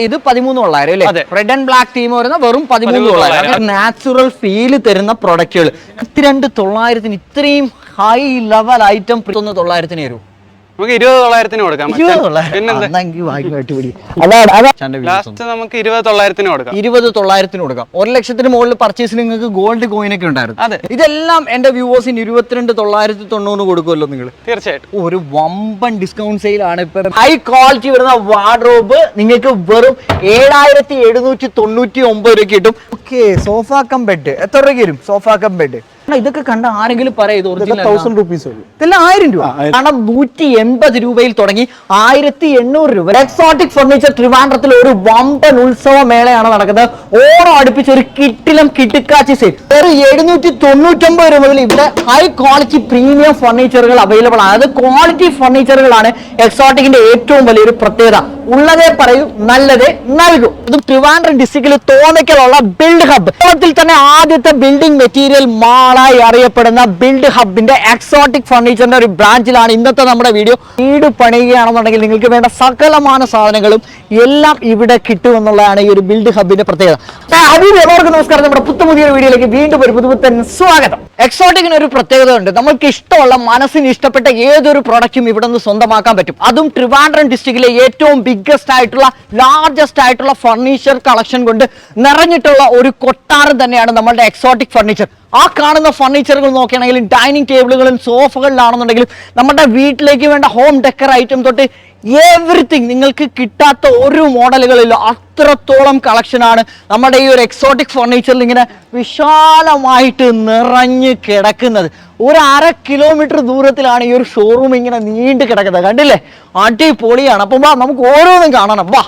ഇത് 13,900 അല്ലേ? Red and black theme വരുന്ന വെറും 13,900. നാച്ചുറൽ ഫീല് തരുന്ന പ്രൊഡക്റ്റുകൾ 22,900 ഇത്രയും ഹൈ ലെവൽ ഐറ്റം 900 തരും. നമുക്ക് 20,900 കൊടുക്കാം. 20,900 കൊടുക്കാം. 1,00,000 മുകളിൽ പർച്ചേസിന് നിങ്ങൾക്ക് ഗോൾഡ് കോയിൻ ഒക്കെ ഉണ്ടായിരുന്നു. ഇതെല്ലാം എന്റെ വ്യൂവേഴ്സിന് 22,990 കൊടുക്കുമല്ലോ നിങ്ങൾ? തീർച്ചയായിട്ടും ഒരു വമ്പൻ ഡിസ്കൗണ്ട് സെയിലാണ് ഇപ്പൊ. ഹൈ ക്വാളിറ്റി വരുന്ന വാർഡ്രോബ് നിങ്ങൾക്ക് വെറും 7,799 രൂപ കിട്ടും. ഓക്കെ, സോഫ കം ബെഡ് എത്ര രൂപ വരും? സോഫ കം ബെഡ് ഇതൊക്കെ കണ്ട ആരെങ്കിലും പറയും 1,000 rupees ഇതെല്ലാം 1000 രൂപ. കാരണം 180 രൂപയിൽ തുടങ്ങി 1,800 രൂപ. എക്സോട്ടിക് ഫർണിച്ചർ ട്രിവാൻഡ്രത്തിൽ ഒരു വമ്പൻ ഉത്സവ മേളയാണ് നടക്കുന്നത്. ഓണം അടുപ്പിച്ച് ഒരു കിടുക്കാച്ചി സെയിൽ. ഒരു 799 രൂപ മുതൽ ഇവിടെ ഹൈ ക്വാളിറ്റി പ്രീമിയം ഫർണിച്ചറുകൾ അവൈലബിൾ ആണ്. അത് ക്വാളിറ്റി ഫർണിച്ചറുകളാണ് എക്സോട്ടിക്കിന്റെ ഏറ്റവും വലിയൊരു പ്രത്യേകത. ഉള്ളതേ പറയൂ, നല്ലതേ നൽകൂ. ഇതും ട്രിവാൻഡ്രം ഡിസ്ട്രിക്റ്റിൽ തോന്നയ്ക്കലുള്ള ബിൽഡ് ഹബ്. കേരളത്തിൽ തന്നെ ആദ്യത്തെ ബിൽഡിംഗ് മെറ്റീരിയൽ മാളായി അറിയപ്പെടുന്ന ബിൽഡ് ഹബിന്റെ എക്സോട്ടിക് ഫർണിച്ചറിന്റെ ഒരു ബ്രാഞ്ചിലാണ് ഇന്നത്തെ നമ്മുടെ വീഡിയോ. വീട് പണിയുകയാണെന്നുണ്ടെങ്കിൽ നിങ്ങൾക്ക് വേണ്ട സകലമാന സാധനങ്ങളും എല്ലാം ഇവിടെ കിട്ടുമെന്നുള്ളതാണ് ഈ ഒരു ബിൽഡ് ഹബിന്റെ പ്രത്യേകത. എല്ലാവർക്കും നമസ്കാരം. നമ്മുടെ പുതിയ വീഡിയോയിലേക്ക് വീണ്ടും ഒരു പുതുപുത്തൻ സ്വാഗതം. എക്സോട്ടിക്കിന് ഒരു പ്രത്യേകത ഉണ്ട്. നമുക്ക് ഇഷ്ടമുള്ള മനസ്സിന് ഇഷ്ടപ്പെട്ട ഏതൊരു പ്രോഡക്റ്റും ഇവിടെ നിന്ന് സ്വന്തമാക്കാൻ പറ്റും. അതും ട്രിവാൻഡ്രം ഡിസ്ട്രിക്റ്റിലെ ഏറ്റവും ബിഗ്ഗസ്റ്റ് ആയിട്ടുള്ള ലാർജസ്റ്റ് ആയിട്ടുള്ള ഫർണിച്ചർ കളക്ഷൻ കൊണ്ട് നിറഞ്ഞിട്ടുള്ള ഒരു കൊട്ടാരം തന്നെയാണ് നമ്മളുടെ എക്സോട്ടിക് ഫർണിച്ചർ. ആ കാണുന്ന ഫർണിച്ചറുകൾ നോക്കുകയാണെങ്കിലും ഡൈനിങ് ടേബിളുകളും സോഫകളിലാണെന്നുണ്ടെങ്കിലും നമ്മുടെ വീട്ടിലേക്ക് വേണ്ട ഹോം ഡെക്കർ ഐറ്റം തൊട്ട് എവറിത്തിങ് നിങ്ങൾക്ക് കിട്ടാത്ത ഒരു മോഡലുകളില്ല. അത്രത്തോളം കളക്ഷനാണ് നമ്മുടെ ഈ ഒരു എക്സോട്ടിക് ഫർണിച്ചറിൽ ഇങ്ങനെ വിശാലമായിട്ട് നിറഞ്ഞ് കിടക്കുന്നത്. ഒരു 1/2 കിലോമീറ്റർ ദൂരത്തിലാണ് ഈ ഒരു ഷോറൂം ഇങ്ങനെ നീണ്ടു കിടക്കുന്നത്. കണ്ടില്ലേ, അടിപൊളിയാണ്. അപ്പം വാ, നമുക്ക് ഓരോന്നും കാണണം. വാ,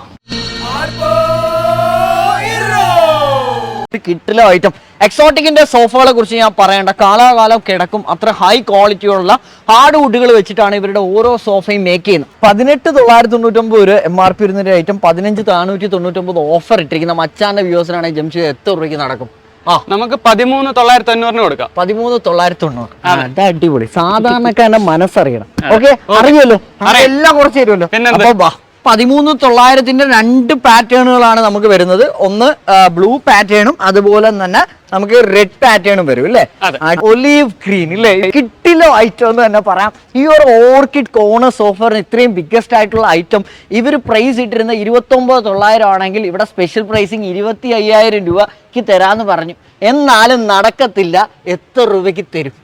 കിട്ടില്ല ഐറ്റം. എക്സോട്ടിക്കിന്റെ സോഫകളെ കുറിച്ച് ഞാൻ പറയേണ്ട, കാലാകാലം കിടക്കും. അത്ര ഹൈ ക്വാളിറ്റിയുള്ള ഹാർഡ് വുഡുകൾ വെച്ചിട്ടാണ് ഇവരുടെ ഓരോ സോഫയും മേക്ക് ചെയ്യുന്നത്. 18,999 MRP വരുന്ന ഐറ്റം 15,499 ഓഫർ ഇട്ടിരിക്കുന്ന മച്ചാന്റെ വ്യൂസിനാണ് ജംഷി എത്ര രൂപയ്ക്ക് നടക്കും? നമുക്ക് 13,990 കൊടുക്കാം. 13,990. അടിപൊളി. സാധാരണക്കാരന്റെ മനസ്സറിയണം. ഓക്കെ, അറിയുമല്ലോ, എല്ലാം കുറച്ച് തരുമല്ലോ. 13,900 2 പാറ്റേണുകളാണ് നമുക്ക് വരുന്നത്. ഒന്ന് ബ്ലൂ പാറ്റേണും അതുപോലെ തന്നെ നമുക്ക് റെഡ് പാറ്റേണും വരും അല്ലേ? ഒലീവ് ഗ്രീൻ ഇല്ലേ? കിട്ടിലോ ഐറ്റം എന്ന് തന്നെ പറയാം. ഈ ഒരു ഓർക്കിഡ് കോർണർ സോഫറിന് ഇത്രയും ബിഗ്ഗസ്റ്റ് ആയിട്ടുള്ള ഐറ്റം ഇവർ പ്രൈസ് ഇട്ടിരുന്ന 29,900 ആണെങ്കിൽ ഇവിടെ സ്പെഷ്യൽ പ്രൈസിങ് 25,000 രൂപയ്ക്ക് തരാന്ന് പറഞ്ഞു. എന്നാലും നടക്കത്തില്ല. എത്ര രൂപയ്ക്ക് തരും?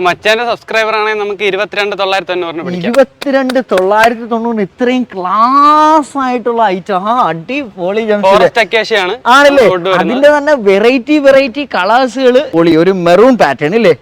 മച്ചാന്റെ സബ്സ്ക്രൈബർ ആണെങ്കിൽ നമുക്ക് 22,990 22,990 ഇത്രയും ക്ലാസ് ആയിട്ടുള്ള ഐറ്റം. അടിപൊളി ആണല്ലേ? അതിന്റെ തന്നെ വെറൈറ്റി കളേഴ്സുകൾ. ഒരു മെറൂൺ പാറ്റേൺ ഇല്ലേ?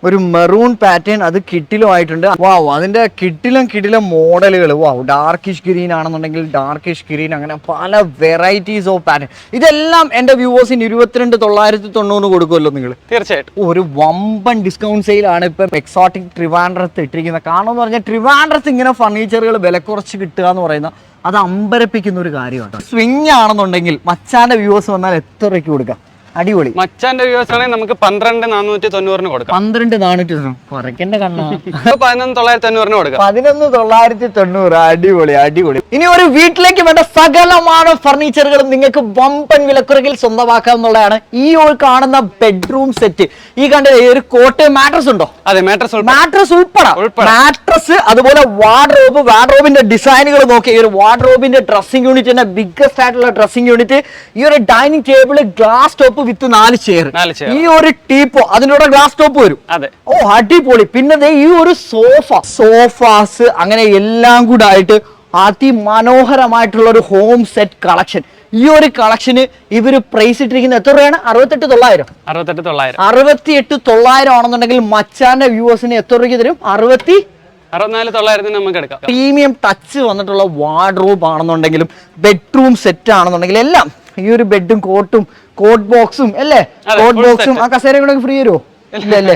ഒരു മെറൂൺ പാറ്റേൺ അത് കിട്ടിലും ആയിട്ടുണ്ട്. വാവ്, അതിന്റെ കിട്ടിലും മോഡലുകൾ. വാവ്, ഡാർക്കിഷ് ഗ്രീൻ ആണെന്നുണ്ടെങ്കിൽ ഡാർക്കിഷ് ഗ്രീൻ, അങ്ങനെ പല വെറൈറ്റീസ് ഓഫ് പാറ്റേൺ. ഇതെല്ലാം എന്റെ വ്യൂവേഴ്സിന് 22,990 കൊടുക്കുമല്ലോ നിങ്ങൾ? തീർച്ചയായിട്ടും. ഒരു വമ്പൻ ഡിസ്കൗണ്ട് സെയിലാണ് ഇപ്പൊ എക്സോട്ടിക് ട്രിവാൻഡ്രത്ത് ഇട്ടിരിക്കുന്നത്. കാരണം എന്ന് പറഞ്ഞാൽ ട്രിവാൻഡ്രത്ത് ഇങ്ങനെ ഫർണിച്ചറുകൾ വില കുറച്ച് കിട്ടുക എന്ന് പറയുന്ന അത് അമ്പരപ്പിക്കുന്ന ഒരു കാര്യമാണ്. സ്വിംഗ് ആണെന്നുണ്ടെങ്കിൽ മച്ചാന്റെ വ്യൂവേഴ്സ് വന്നാൽ എത്ര രൂപയ്ക്ക് കൊടുക്കാം? അടിപൊളി. മച്ചാന്റെ വ്യൂവേഴ്സ് ആണെങ്കിൽ നമുക്ക് 12,490 കൊടുക്കാം. 12,490 കുറയ്ക്കേണ്ട കണ്ണ. 11,990 കൊടുക്കാം. 11,990. അടിപൊളി. ഇനി ഒരു വീട്ടിലേക്ക് വേണ്ട സകലமான ഫർണിച്ചറുകളും നിങ്ങൾക്ക് വമ്പൻ വിലക്കുറവിൽ സ്വന്തമാക്കാവുന്നതാണ്. ഈ ഒരു കാണുന്ന ബെഡ്റൂം സെറ്റ്, ഈ കണ്ട ഒരു കോട്ട് മാട്രസ് ഉണ്ടോ? അതെ, മാട്രസ് ഉൾപ്പെടെ മാട്രസ്, അതുപോലെ വാർഡ്രോബിന്റെ ഡിസൈനുകൾ നോക്കി. ഈ ഒരു വാർഡ്രോബിന്റെ ഡ്രസ്സിംഗ് യൂണിറ്റിന്റെ ബിഗ്ഗസ്റ്റ് ആയിട്ടുള്ള ഡ്രസ്സിംഗ് യൂണിറ്റ്. ഈ ഒരു ഡൈനിങ് ടേബിൾ ഗ്ലാസ് ടോപ്പ് വിത്ത് 4 ചെയർ. ഈ ഒരു ടീപ്പോ അതിനോട് ഗ്ലാസ് ടോപ്പ് വരും. ഓ, അടിപൊളി. പിന്നെ ഈ ഒരു സോഫാസ് അങ്ങനെ എല്ലാം കൂടെ ആയിട്ട് അതിമനോഹരമായിട്ടുള്ള ഒരു ഹോം സെറ്റ് കളക്ഷൻ. ഈ ഒരു കളക്ഷന് ഇവര് പ്രൈസ് ഇട്ടിരിക്കുന്നത് എത്ര രൂപയാണ്? 68,900 ആണെന്നുണ്ടെങ്കിൽ മച്ചാന്റെ വ്യൂവേഴ്സിന് എത്ര രൂപയ്ക്ക് തരും? 64,900 നമുക്ക് എടുക്കാം. പ്രീമിയം ടച്ച് വന്നിട്ടുള്ള വാർഡ്രോബ് ആണെന്നുണ്ടെങ്കിലും ബെഡ്റൂം സെറ്റ് ആണെന്നുണ്ടെങ്കിലും എല്ലാം. ഈ ഒരു ബെഡും കോട്ട് ബോക്സും അല്ലേ? കോട്ട് ബോക്സും ആ കസേരയും കൂടെ ഫ്രീ തരുമോ? ഇല്ലല്ലേ.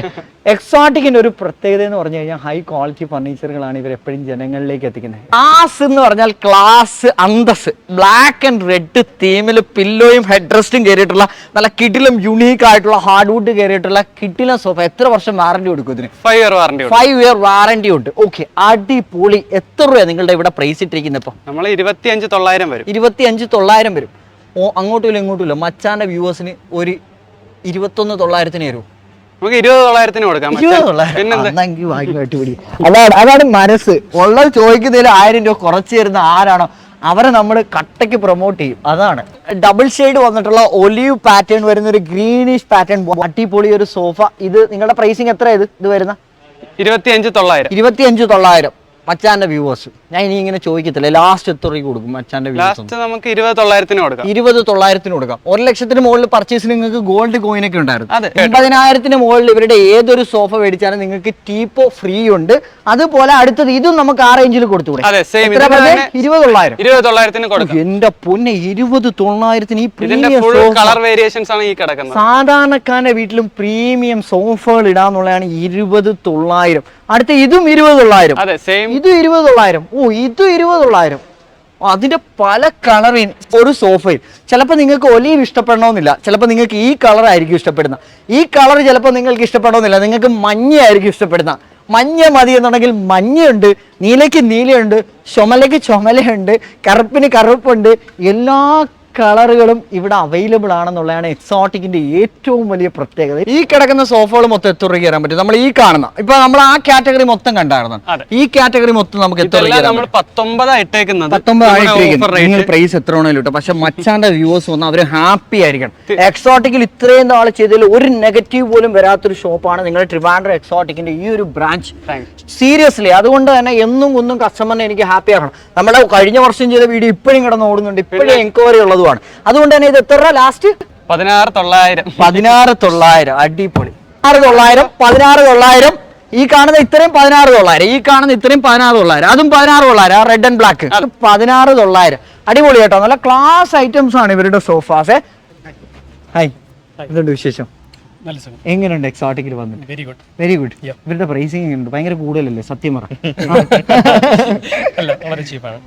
എക്സോട്ടിക്കിന്റെ ഒരു പ്രത്യേകത എന്ന് പറഞ്ഞു കഴിഞ്ഞാൽ ഹൈ ക്വാളിറ്റി ഫർണിച്ചറുകളാണ് ഇവർ എപ്പോഴും ജനങ്ങളിലേക്ക് എത്തിക്കുന്നത്. ക്ലാസ് എന്ന് പറഞ്ഞാൽ class, Antas. Black and red തീമിൽ പില്ലോയും head റെസ്റ്റും കയറിയിട്ടുള്ള നല്ല കിടിലും യുണീക്ക് ആയിട്ടുള്ള ഹാർഡ് വുഡ് കയറിയിട്ടുള്ള കിടിലം സോഫ. എത്ര വർഷം വാറന്റി കൊടുക്കും ഇതിന്? 5 year വാറന്റി. 5 year വാറന്റി ഉണ്ട്. ഓക്കെ, അടിപൊളി. എത്ര രൂപ നിങ്ങളുടെ ഇവിടെ പ്രൈസ് ഇട്ടിരിക്കുന്നത്? ഇപ്പൊ നമ്മൾ 25,900 വരും. 25,900 വരും. അങ്ങോട്ടും ഇല്ല ഇങ്ങോട്ടും ഇല്ല. മച്ചാന്റെ വ്യൂവേഴ്സിന് ഒരു 21,900 തരും. നമുക്ക് 20,900 കൊടുക്കാം. അതാണ് മനസ്സ് ഉള്ളത്. ചോദിക്കുന്നതിൽ 1000 രൂപ കുറച്ച് തരുന്ന ആരാണോ അവരെ നമ്മൾ കട്ടയ്ക്ക് പ്രൊമോട്ട് ചെയ്യും. അതാണ് ഡബിൾ ഷെയ്ഡ് വന്നിട്ടുള്ള ഒലിവ് പാറ്റേൺ വരുന്ന ഒരു ഗ്രീനിഷ് പാറ്റേൺ അടിപൊളി ഒരു സോഫ. ഇത് നിങ്ങളുടെ പ്രൈസിങ് എത്ര ഇത് വരുന്ന? 25,900. 25,900. മച്ചാന്റെ വ്യൂവേഴ്സ് ഞാൻ ഇനി ഇങ്ങനെ ചോദിക്കത്തില്ല, ലാസ്റ്റ് എത്ര രൂപ കൊടുക്കും മച്ചാന്റെ വ്യൂവേഴ്സ്? നമുക്ക് 20,900 കൊടുക്കാം. 20,900 കൊടുക്കാം. 1,00,000 മുകളിൽ പർച്ചേസിന് നിങ്ങൾക്ക് ഗോൾഡ് കോയിൻ ഒക്കെ ഉണ്ടായിരുന്നു. അതെ. 80,000 മുകളിൽ ഇവരുടെ ഏതൊരു സോഫ മേടിച്ചാലും നിങ്ങൾക്ക് ടീപ്പോ ഫ്രീ ഉണ്ട്. അതുപോലെ അടുത്തത് ഇതും നമുക്ക് ആ റേഞ്ചിൽ കൊടുത്തുകൂടെ? 20,900 കൊടുക്കാം. എന്റെ പൊന്നെ, 20,900 ഈ കളർ വേരിയേഷൻസ് ആണ് ഈ കിടക്കുന്നത്. സാധാരണക്കാരന്റെ വീട്ടിലും പ്രീമിയം സോഫകൾ ഇടാന്നുള്ളതാണ് 20,900. അടുത്ത ഇതും 20,900. ഇത് 20,900. ഓ, ഇത് 20,900. അതിന്റെ പല കളറിൻ ഒരു സോഫയിൽ. ചിലപ്പോൾ നിങ്ങൾക്ക് ഒലീവ് ഇഷ്ടപ്പെടണമെന്നില്ല, ചിലപ്പോൾ നിങ്ങൾക്ക് ഈ കളർ ആയിരിക്കും ഇഷ്ടപ്പെടുന്ന. ഈ കളർ ചിലപ്പോൾ നിങ്ങൾക്ക് ഇഷ്ടപ്പെടണമെന്നില്ല, നിങ്ങൾക്ക് മഞ്ഞയായിരിക്കും ഇഷ്ടപ്പെടുന്ന. മഞ്ഞ മതി എന്നുണ്ടെങ്കിൽ മഞ്ഞയുണ്ട്, നീലയ്ക്ക് നീലയുണ്ട്, ചുമലയ്ക്ക് ചുമലയുണ്ട്, കറുപ്പിന് കറുപ്പുണ്ട്. എല്ലാ കളറുകളും ഇവിടെ അവൈലബിൾ ആണെന്നുള്ളതാണ് എക്സോട്ടിക്കിന്റെ ഏറ്റവും വലിയ പ്രത്യേകത. ഈ കിടക്കുന്ന സോഫകൾ മൊത്തം എത്ര രൂപ കയറാൻ പറ്റും? നമ്മൾ ഈ കാണുന്ന ഇപ്പൊ നമ്മൾ ആ കാറ്റഗറി മൊത്തം കണ്ടായിരുന്നു. ഈ കാറ്റഗറി മൊത്തം നമുക്ക് എത്ര രൂപ? 19 പ്രൈസ് എത്ര വേണേലും കിട്ടും. പക്ഷെ മച്ചാന്റെ വ്യൂവേഴ്സ് വന്ന് അവര് ഹാപ്പി ആയിരിക്കണം. എക്സോട്ടിക്കിൽ ഇത്രയും നാൾ ചെയ്തതിൽ ഒരു നെഗറ്റീവ് പോലും വരാത്തൊരു ഷോപ്പാണ് നിങ്ങളുടെ ട്രിവാൻഡ്രം എക്സോട്ടിക്കിന്റെ ഈ ഒരു ബ്രാഞ്ച്. സീരിയസ്ലി അതുകൊണ്ട് തന്നെ എന്നും ഒന്നും കസ്റ്റമറിനെ എനിക്ക് ഹാപ്പി ആക്കണം. നമ്മുടെ കഴിഞ്ഞ വർഷം ചെയ്ത വീഡിയോ ഇപ്പോഴും കിടന്ന് ഓടുന്നുണ്ട്, ഇപ്പോഴും എൻക്വയറി ഉള്ളത്. അതുകൊണ്ട് തന്നെ ഇത് എത്ര ലാസ്റ്റ്? 16,900. അടിപൊളി. 16,900, 16,900. ഈ കാണുന്ന ഇത്രയും 16,900, ഈ കാണുന്ന ഇത്രയും 16,900, അതും 16,900. ആ റെഡ് ആൻഡ് ബ്ലാക്ക് 16,900. അടിപൊളി കേട്ടോ, നല്ല ക്ലാസ് ഐറ്റംസ് ആണ് ഇവരുടെ സോഫാസ്. ഹായ്, എന്തുണ്ട് വിശേഷം? എങ്ങനെയുണ്ട് എക്സോട്ടിക്കിൽ വന്നിട്ട്? Very good. ഇവരുടെ പ്രൈസിങ് ഉണ്ട് ഭയങ്കര കൂടുതലല്ലേ? സത്യം പറ.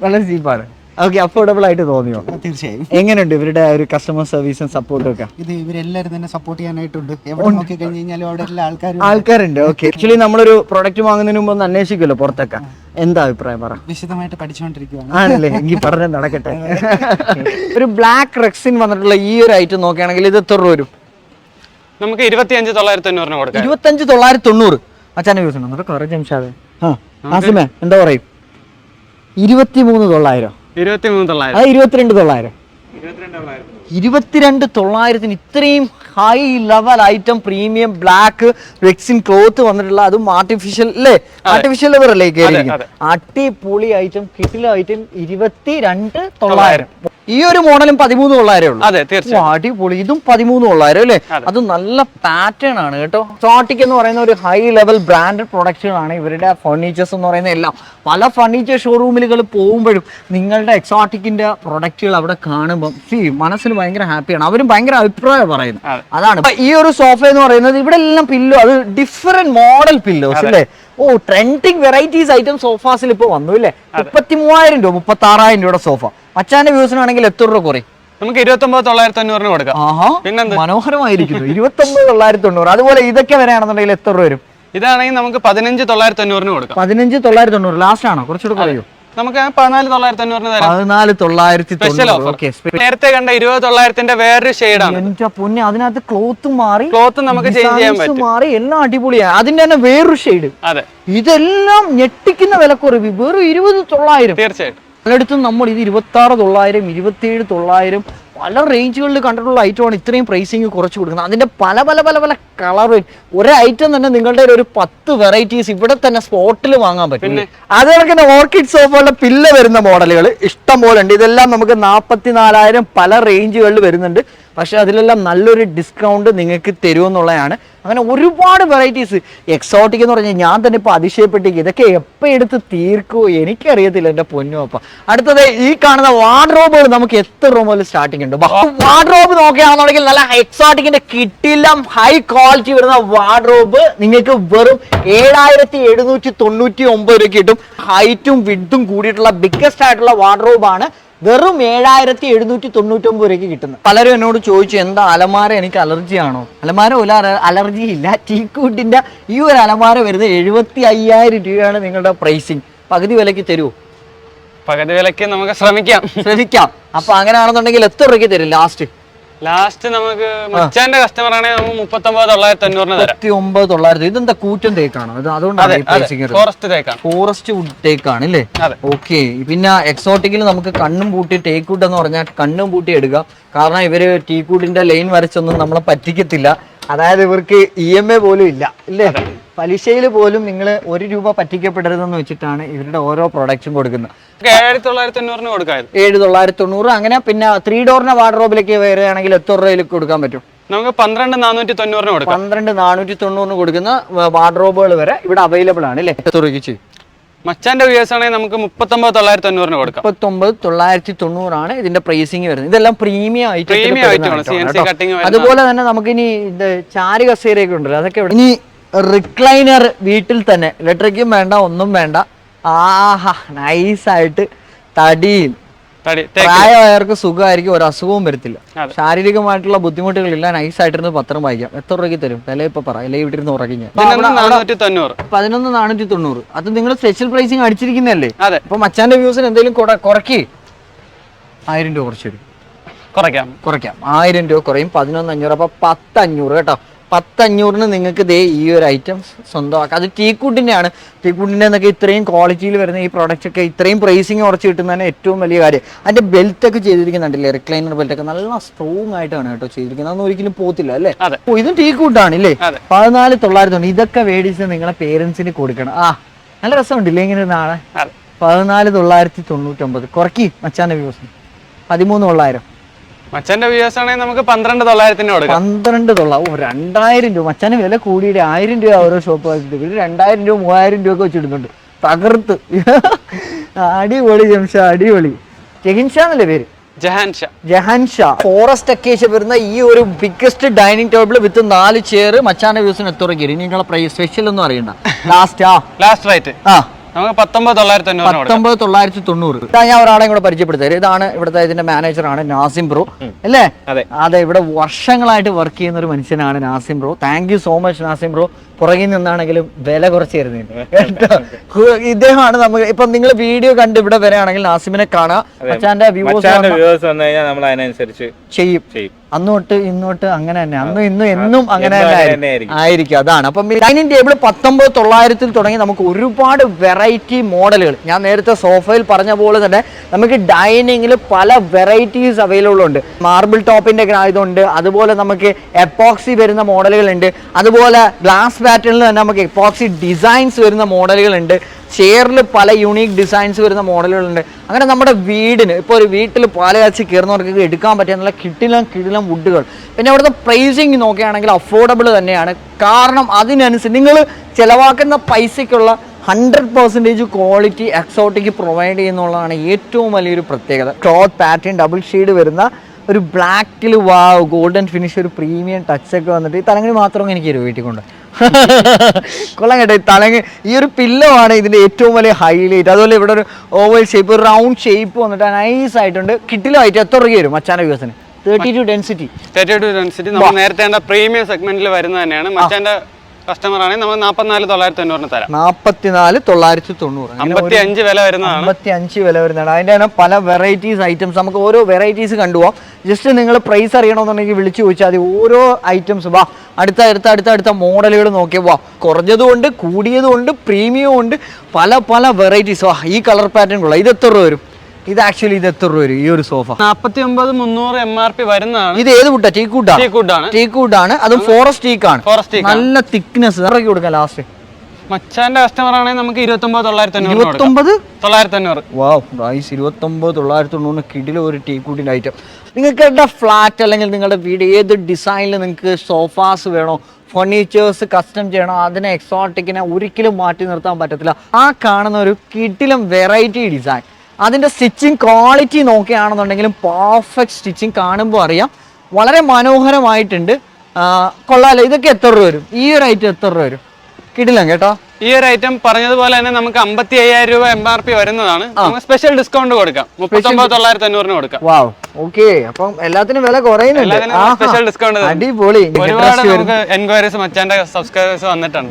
വളരെ ചീപ്പാണ്. ഓക്കെ, അഫോർഡബിൾ ആയിട്ട് തോന്നിയോ? തീർച്ചയായും. എങ്ങനെയുണ്ട് ഇവരുടെ ഒരു കസ്റ്റമർ സർവീസും സപ്പോർട്ടും ഒക്കെ? ഇത് ഇവരെല്ലാവരും തന്നെ സപ്പോർട്ട് ചെയ്യാനായിട്ടുണ്ട്. എവിടെ നോക്കി കഴിഞ്ഞ് കഴിഞ്ഞാലും അവിടെ എല്ലാ ആൾക്കാരുണ്ട്. ഓക്കെ, ആക്ച്വലി നമ്മളൊരു പ്രൊഡക്റ്റ് വാങ്ങുന്നതിന് മുമ്പ് ഒന്ന് അന്വേഷിക്കുമല്ലോ പുറത്തൊക്കെ. എന്താ അഭിപ്രായം പറ? വിശദമായിട്ട് പഠിച്ചുകൊണ്ടിരിക്കുകയാണ്. ആണല്ലേ? എങ്കിൽ പഠനം നടക്കട്ടെ. ഒരു ബ്ലാക്ക് റെക്സിൻ വന്നിട്ടുള്ള ഈ ഒരു ഐറ്റം നോക്കുകയാണെങ്കിൽ ഇത് എത്ര രൂപ വരും? നമുക്ക് 25,990 കൊടുക്കാം. 25,990. അച്ഛനെ യൂസ് ചെയ്യണം കുറേ ജംഷാദ്. ആസിമേ എന്താ പറയും? 23,900. 23,900. അത് 22,900. 22,900 ഇത്രയും high level item premium black rexine cloth വന്നിട്ടുള്ള, അതും ആർട്ടിഫിഷ്യൽ അല്ലേ? ആർട്ടിഫിഷ്യൽ ലെവർ അല്ലേ? അടിപൊളി ഐറ്റം, കിട്ടില ഐറ്റം. 22,900. ഈ ഒരു മോഡലും 13,900 ഉള്ളൂ. അതെ, തീർച്ചയായും. അടിപൊളി. ഇതും 13,900 അല്ലേ? അത് നല്ല പാറ്റേൺ ആണ് കേട്ടോ. എക്സോട്ടിക് എന്ന് പറയുന്ന ഒരു ഹൈ ലെവൽ ബ്രാൻഡഡ് പ്രൊഡക്റ്റുകളാണ് ഇവരുടെ ഫർണിച്ചേഴ്സ് എന്ന് പറയുന്ന എല്ലാം. പല ഫർണിച്ചർ ഷോറൂമിലുകൾ പോകുമ്പോഴും നിങ്ങളുടെ എക്സോട്ടിക്കിന്റെ പ്രൊഡക്റ്റുകൾ അവിടെ കാണുമ്പോൾ മനസ്സിന് ഭയങ്കര ഹാപ്പിയാണ്. അവരും ഭയങ്കര അഭിപ്രായം പറയുന്നു. അതാണ് ഈ ഒരു സോഫ എന്ന് പറയുന്നത്. ഇവിടെ എല്ലാം പില്ലോ, അത് ഡിഫറെന്റ് മോഡൽ പില്ലോസ് അല്ലേ? ഓ, ട്രെൻഡിങ് വെറൈറ്റീസ് ഐറ്റം സോഫാസിൽ ഇപ്പൊ വന്നു അല്ലേ? 33,000 രൂപ, 36,000 രൂപയുടെ സോഫ. മച്ചാന്റെ വ്യൂസിനാണെങ്കിൽ എത്ര രൂപ കുറയും? നമുക്ക് 29,990 കൊടുക്കാം. പിന്നെന്താ, മനോഹരമായിരിക്കുന്നു. 29,990. അതുപോലെ ഇതൊക്കെ വരെയാണെന്നുണ്ടെങ്കിൽ എത്ര രൂപ വരും? ഇതാണെങ്കിൽ നമുക്ക് 15,990 കൊടുക്കാം. 15,990 ലാസ്റ്റ് ആണോ? കുറച്ചുകൂടെ പറയൂ. നമുക്ക് 14,990 തരാം. 14,990. നേരത്തെ കണ്ട 20,900 വേറൊരു ഷെയ്ഡാണ്. എന്റെ പൊന്നെ, അതിനകത്ത് ക്ലോത്ത് മാറി, ക്ലോത്ത് നമുക്ക് ചേഞ്ച് ചെയ്യാൻ പറ്റും, മാറി, എല്ലാം അടിപൊളിയാണ്. അതിന്റെ തന്നെ വേറൊരു ഷെയ്ഡ്. അതെ, ഇതെല്ലാം ഞെട്ടിക്കുന്ന വിലക്കുറവ്. വെറും 20,900. തീർച്ചയായിട്ടും. പലയിടത്തും നമ്മൾ ഇത് 26,900, 27,900 പല റേഞ്ചുകളിൽ കണ്ടിട്ടുള്ള ഐറ്റമാണ് ഇത്രയും പ്രൈസിങ് കുറച്ച് കൊടുക്കുന്നത്. അതിന്റെ പല പല പല പല കളർ, ഒരു ഐറ്റം തന്നെ നിങ്ങളുടെ ഒരു 10 വെറൈറ്റീസ് ഇവിടെ തന്നെ സ്പോട്ടിൽ വാങ്ങാൻ പറ്റും. അതുപോലെ തന്നെ ഓർക്കിഡ് സോഫയുടെ പില്ല വരുന്ന മോഡലുകൾ ഇഷ്ടം പോലെ ഉണ്ട്. ഇതെല്ലാം നമുക്ക് 44,000 പല റേഞ്ചുകളിൽ വരുന്നുണ്ട്. പക്ഷെ അതിലെല്ലാം നല്ലൊരു ഡിസ്കൗണ്ട് നിങ്ങൾക്ക് തരുമെന്നുള്ളതാണ്. അങ്ങനെ ഒരുപാട് വെറൈറ്റീസ്. എക്സോട്ടിക് എന്ന് പറഞ്ഞാൽ ഞാൻ തന്നെ ഇപ്പൊ അതിശയപ്പെട്ടേക്ക്. ഇതൊക്കെ എപ്പോൾ എടുത്ത് തീർക്കുമോ എനിക്കറിയത്തില്ല എൻ്റെ പൊന്നു. അപ്പ അടുത്തത് ഈ കാണുന്ന വാർഡ്രോബുകൾ നമുക്ക് എത്ര രൂപ മുതൽ സ്റ്റാർട്ടിംഗ് ഉണ്ട്? വാർഡ്രോബ് നോക്കുകയാണെന്നുണ്ടെങ്കിൽ നല്ല എക്സോട്ടിക്കിന്റെ കിട്ടില്ല ഹൈ ക്വാളിറ്റി ക്വാളിറ്റി വരുന്ന വാർഡ്രോബ് നിങ്ങൾക്ക് വെറും 7,799 രൂപ കിട്ടും. ഹൈറ്റും വിഡ്ത്തും കൂടിയിട്ടുള്ള ബിഗ്ഗസ്റ്റ് ആയിട്ടുള്ള വാർഡ്രോബാണ് വെറും 7,799 രൂപയ്ക്ക് കിട്ടുന്നത്. പലരും എന്നോട് ചോദിച്ചു, എന്താ അലമാര എനിക്ക് അലർജി ആണോ? അലമാര ഒരു അലർജി ഇല്ല. ടീക്കൂട്ടിന്റെ ഈ ഒരു അലമാര വരുന്നത് 75,000 രൂപയാണ് നിങ്ങളുടെ പ്രൈസിങ്. പകുതി വിലയ്ക്ക് തരുമോ? പകുതി വിലയ്ക്ക് നമുക്ക് ശ്രമിക്കാം. അപ്പൊ അങ്ങനെയാണെന്നുണ്ടെങ്കിൽ എത്ര രൂപയ്ക്ക് തരും ലാസ്റ്റ് നമുക്ക് മച്ചാന്റെ കസ്റ്റമർ ആണെങ്കിൽ നമുക്ക് 39,990 തരാം. 39,900. ഇതെന്താ കൂറ്റൻ തേക്കാണോ? അതുകൊണ്ടാണ് ഫോറസ്റ്റ് വുഡ് തേക്കാണ് അല്ലേ? ഓക്കെ. പിന്നെ എക്സോട്ടിക്കിൽ നമുക്ക് കണ്ണും പൂട്ടി ടേക്ക് വുഡ് എന്ന് പറഞ്ഞാൽ കണ്ണും പൂട്ടി എടുക്കാം. കാരണം ഇവര് ടീക്കൂഡിന്റെ ലൈൻ വരച്ചൊന്നും നമ്മളെ പറ്റിക്കത്തില്ല. അതായത് ഇവർക്ക് EMI പോലും ഇല്ല ഇല്ലേ? പലിശയിൽ പോലും നിങ്ങൾ 1 രൂപ പറ്റിക്കപ്പെടരുതെന്ന് വെച്ചിട്ടാണ് ഇവരുടെ ഓരോ പ്രൊഡക്റ്റും കൊടുക്കുന്നത്. 7,990 കൊടുക്കാം. 7,990. അങ്ങനെ പിന്നെ 3 ഡോറിന്റെ വാർഡ്രോബിലേക്ക് വരികയാണെങ്കിൽ എത്ര രൂപയിലേക്ക് കൊടുക്കാൻ പറ്റും? നമുക്ക് 12,490 കൊടുക്കാം. 12,490 കൊടുക്കുന്ന വാർഡ്രോബുകൾ വരെ ഇവിടെ അവൈലബിൾ ആണ് അല്ലേ? എത്ര രൂപയ്ക്ക് ചെയ്യും? മച്ചാന്റെ വ്യൂസ് ആണെങ്കിൽ നമുക്ക് 39,990 കൊടുക്കാം. 39,990 ആണ് ഇതിന്റെ പ്രൈസിങ് വരുന്നത്. ഇതെല്ലാം പ്രീമിയം ഐറ്റം. അതുപോലെ തന്നെ നമുക്ക് ഇനി ചാരി കസേരയൊക്കെ ഉണ്ടല്ലോ, അതൊക്കെ ഇവിടെ. ഇനി റിക്ലൈനർ വീട്ടിൽ തന്നെ, ഇലക്ട്രിക്കും വേണ്ട, ഒന്നും വേണ്ട. ആഹാ, നൈസായിട്ട് തടിയിൽ പ്രായമായവർക്ക് സുഖമായിരിക്കും, ഒരു അസുഖവും വരത്തില്ല, ശാരീരികമായിട്ടുള്ള ബുദ്ധിമുട്ടുകളില്ല. നൈസായിട്ടിരുന്ന് പത്രം വായിക്കാം. എത്ര രൂപയ്ക്ക് തരും? വില ഇപ്പൊ പറ, വില വീട്ടിരുന്ന് ഉറങ്ങിഞ്ഞ 11,490. അത് നിങ്ങൾ സ്പെഷ്യൽ പ്രൈസിങ് അടിച്ചിരിക്കുന്നല്ലേ? അപ്പൊ മച്ചാന്റെ വ്യൂസിന് എന്തെങ്കിലും കുറയ്ക്ക്. 1,000 രൂപ കുറച്ച് തരും. കുറയ്ക്കാം. 1,000 രൂപ കുറയും. 11,500. അപ്പൊ 10,500 കേട്ടോ. 10,500 നിങ്ങൾക്ക് ദേ ഈ ഒരു ഐറ്റം സ്വന്തമാക്കാം. അത് ടീക്കൂട്ടിന്റെ ആണ്. ടീക്കൂട്ടിന്റെ എന്നൊക്കെ ഇത്രയും ക്വാളിറ്റിയിൽ വരുന്ന ഈ പ്രോഡക്റ്റ് ഒക്കെ ഇത്രയും പ്രൈസിങ് കുറച്ച് കിട്ടുന്നതിന് ഏറ്റവും വലിയ കാര്യം. അതിന്റെ ബെൽറ്റ് ഒക്കെ ചെയ്തിരിക്കുന്നുണ്ടല്ലേ? റിക്ലൈനർ ബെൽറ്റ് ഒക്കെ നല്ല സ്ട്രോങ് ആയിട്ടാണ് കേട്ടോ ചെയ്തിരിക്കുന്നത്. അതൊന്നും ഒരിക്കലും പോത്തില്ല അല്ലേ? ഇതും ടീക്കൂട്ടാണ് ഇല്ലേ? 14,990. ഇതൊക്കെ മേടിച്ച് നിങ്ങളെ പേരൻസിന് കൊടുക്കണം. നല്ല രസമുണ്ടല്ലേ ഇങ്ങനെ നാളെ? 14,999 കുറക്കി മച്ചാന്റെ വ്യൂസ്. 13,900. മച്ചാന്റെ വ്യൂസ് ആണെങ്കിൽ നമുക്ക് 12,900 കൊടുക്കാം. 12,900. 2,000 രൂപ. മച്ചാന് വില കൂടിയിട്ട് 1,000 രൂപ ഓരോ ഷോപ്പ് വെച്ചിട്ട് 2,000 രൂപ 3,000 രൂപ ഒക്കെ വെച്ചിടുന്നുണ്ട്. തകർത്ത്. അടിപൊളി ജംഷ, അടിപൊളി. ജഹിൻഷാ എന്നല്ലേ പേര്? ജഹാൻഷാ. ഫോറസ്റ്റ് അക്കേഷ്യ വരുന്ന ഈ ഒരു biggest dining table with 4 chair മച്ചാന്റെ വ്യൂസിന് എത്ര രൂപ? നിങ്ങളെ പ്രൈസ് സ്പെഷ്യൽ ഒന്നും അറിയണ്ട. ലാസ്റ്റ് റേറ്റ് നമുക്ക് 19,990. ഞാൻ ഒരാളെയും കൂടെ പരിചയപ്പെടുത്തരും. ഇതാണ് ഇവിടുത്തെ ഇതിന്റെ മാനേജറാണ് നാസിം ബ്രോ അല്ലേ? അതെ, ഇവിടെ വർഷങ്ങളായിട്ട് വർക്ക് ചെയ്യുന്ന ഒരു മനുഷ്യനാണ് Nazim bro. Thank you so much Nazim bro. പുറകിൽ നിന്നാണെങ്കിലും വില കുറച്ച് തരുന്നുണ്ട് കേട്ടോ. ഇദ്ദേഹമാണ് നമുക്ക് ഇപ്പൊ നിങ്ങൾ വീഡിയോ കണ്ട് ഇവിടെ വരികയാണെങ്കിൽ നാസിമിനെ കാണാം. മച്ചാന്റെ വ്യൂസ് ചെയ്യും. അന്നോട്ട് ഇന്നോട്ട് അങ്ങനെ തന്നെ, അന്നും ഇന്നും എന്നും അങ്ങനെ തന്നെ ആയിരിക്കും. അതാണ്. അപ്പം ഡൈനിങ് ടേബിൾ 19,900 തുടങ്ങി നമുക്ക് ഒരുപാട് വെറൈറ്റി മോഡലുകൾ. ഞാൻ നേരത്തെ സോഫയിൽ പറഞ്ഞ പോലെ തന്നെ നമുക്ക് ഡൈനിങ്ങിൽ പല വെറൈറ്റീസ് അവൈലബിൾ ഉണ്ട്. മാർബിൾ ടോപ്പിന്റെ ഇതുണ്ട്, അതുപോലെ നമുക്ക് എപ്പോക്സി വരുന്ന മോഡലുകളുണ്ട്, അതുപോലെ ഗ്ലാസ് പാറ്റേണിൽ തന്നെ നമുക്ക് എപ്പോക്സി ഡിസൈൻസ് വരുന്ന മോഡലുകളുണ്ട്, ചെയറിൽ പല യൂണീക്ക് ഡിസൈൻസ് വരുന്ന മോഡലുകളുണ്ട്. അങ്ങനെ നമ്മുടെ വീടിന് ഇപ്പോൾ ഒരു വീട്ടിൽ പാല് കാച്ചി കയറുന്നവർക്ക് എടുക്കാൻ പറ്റിയ നല്ല കിടിലം വുഡുകൾ. പിന്നെ അവിടുത്തെ പ്രൈസിങ് നോക്കുകയാണെങ്കിൽ അഫോർഡബിൾ തന്നെയാണ്. കാരണം അതിനനുസരിച്ച് നിങ്ങൾ ചിലവാക്കുന്ന പൈസയ്ക്കുള്ള 100% ക്വാളിറ്റി എക്സോട്ടിക് പ്രൊവൈഡ് ചെയ്യുന്നുള്ളതാണ് ഏറ്റവും വലിയൊരു പ്രത്യേകത. ക്ലോത്ത് പാറ്റേൺ ഡബിൾ ഷെയ്ഡ് വരുന്ന ഒരു ബ്ലാക്കിൽ ഗോൾഡൻ ഫിനിഷ്, ഒരു പ്രീമിയം ടച്ചൊക്കെ വന്നിട്ട് ഈ തലങ്ങി മാത്രമേ എനിക്ക് തരും വീട്ടിൽ കൊണ്ട്. കൊള്ളാം കേട്ടോ. ഈ തലങ്ങ് ഈ ഒരു പില്ലോ ആണ് ഇതിന്റെ ഏറ്റവും വലിയ ഹൈലൈറ്റ്. അതുപോലെ ഇവിടെ ഒരു ഓവൽ ഷേപ്പ്, റൗണ്ട് ഷേപ്പ് വന്നിട്ട് നൈസ് ആയിട്ടുണ്ട്. കിട്ടിലായിട്ട് എത്ര രൂപ വരും മച്ചാന്റെ വ്യൂസിന്? 32 ഡെൻസിറ്റി. നമ്മൾ നേരത്തെ പ്രീമിയം സെഗ്മെന്റിൽ വരുന്നത് തന്നെയാണ്. മച്ചാന്റെ കസ്റ്റമർ ആണെങ്കിൽ നമ്മൾ 44,990 തരാം. 44,990. 55 വില വരുന്നതാണ്. 55 വില വരുന്നതാണ്. അതിന്റെ പല വെറൈറ്റീസ് ഐറ്റംസ്. നമുക്ക് ഓരോ വെറൈറ്റീസ് കണ്ടുപോകാം. ജസ്റ്റ് നിങ്ങൾ പ്രൈസ് അറിയണമെന്നുണ്ടെങ്കിൽ വിളിച്ചു ചോദിച്ചാൽ മതി. ഓരോ ഐറ്റംസ് അടുത്ത മോഡലുകൾ നോക്കിയാൽ കുറഞ്ഞതുകൊണ്ട് കൂടിയതുകൊണ്ട് പ്രീമിയം ഉണ്ട്, പല വെറൈറ്റീസ്. ഈ കളർ പാറ്റേൺ കൊള്ളാം. ഇത് എത്ര രൂപ വരും? ഇത് ആക്ച്വലി ഇത് എത്ര രൂപ വരും ഈ ഒരു സോഫ? 49,300 MRP വരുന്നതാണ്. ഇത് ഏത് വുഡാ? ടീക്കൂട്ടാണ്. അതും ഫോറസ്റ്റ് ടീക്കാണ്. നല്ല തിക്നെസ്. ഇറക്കി കൊടുക്കാം ലാസ്റ്റ്. മച്ചാന്റെ കസ്റ്റമർ ആണെങ്കിൽ നമുക്ക് 29,990. വാവ് ഗൈസ്, 29,990 കിടിലം ഒരു ടീക്കൂട്ടിന്റെ ഐറ്റം. നിങ്ങൾക്ക് ഫ്ലാറ്റ് അല്ലെങ്കിൽ നിങ്ങളുടെ വീട് ഏത് ഡിസൈനിൽ നിങ്ങൾക്ക് സോഫാസ് വേണോ, ഫർണിച്ചേഴ്സ് കസ്റ്റം ചെയ്യണോ, അതിനെ എക്സോട്ടിക്കിനെ ഒരിക്കലും മാറ്റി നിർത്താൻ പറ്റത്തില്ല. ആ കാണുന്ന ഒരു കിടിലം വെറൈറ്റി ഡിസൈൻ, അതിൻ്റെ സ്റ്റിച്ചിങ് ക്വാളിറ്റി നോക്കുകയാണെന്നുണ്ടെങ്കിലും പെർഫെക്റ്റ് സ്റ്റിച്ചിങ് കാണുമ്പോൾ അറിയാം. വളരെ മനോഹരമായിട്ടുണ്ട്. കൊള്ളാലോ. ഇതൊക്കെ എത്ര രൂപ വരും? ഈ ഒരു ഐറ്റം എത്ര രൂപ വരും? കിടിലം കേട്ടോ. ഈ ഒരു ഐറ്റം പറഞ്ഞതുപോലെ തന്നെ നമുക്ക് 55,000 രൂപ MRP വരുന്നതാണ്. നമുക്ക് സ്പെഷ്യൽ ഡിസ്കൗണ്ട് കൊടുക്കാം, 39,950 കൊടുക്കാം. വാവ്, ഓക്കെ. അപ്പം എല്ലാത്തിനും വില കുറയുന്നുണ്ട്. Special discount. അടിപൊളി. ഒരുപാട് നമുക്ക് എൻക്വയറീസ് മച്ചാന്റെ സബ്സ്ക്രൈബേഴ്സ്